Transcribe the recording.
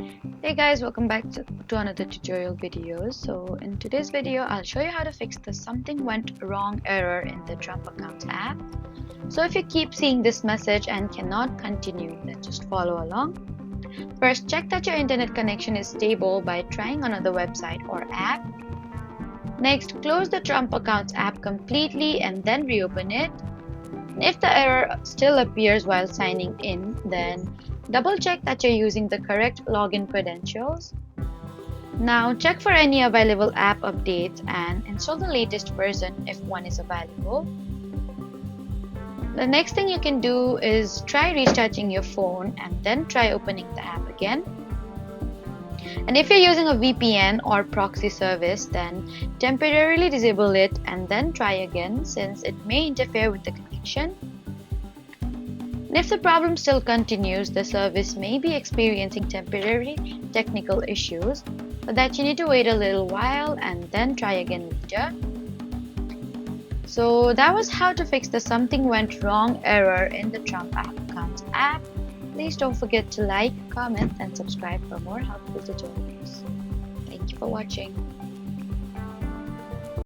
Hey guys, welcome back to another tutorial video. So in today's video, I'll show you how to fix the something went wrong error in the Trump Accounts app. So if you keep seeing this message and cannot continue, then just follow along. First, check that your internet connection is stable by trying another website or app. Next, close the Trump Accounts app completely and then reopen it. If the error still appears while signing in, then double check that you're using the correct login credentials. Now check for any available app updates and install the latest version if one is available. The next thing you can do is try restarting your phone and then try opening the app again. And if you're using a VPN or proxy service, then temporarily disable it and then try again, since it may interfere with the connection. And if the problem still continues, the service may be experiencing temporary technical issues, but that you need to wait a little while and then try again later. So that was how to fix the something went wrong error in the Trump Accounts app. Please don't forget to like, comment, and subscribe for more helpful tutorials. Thank you for watching.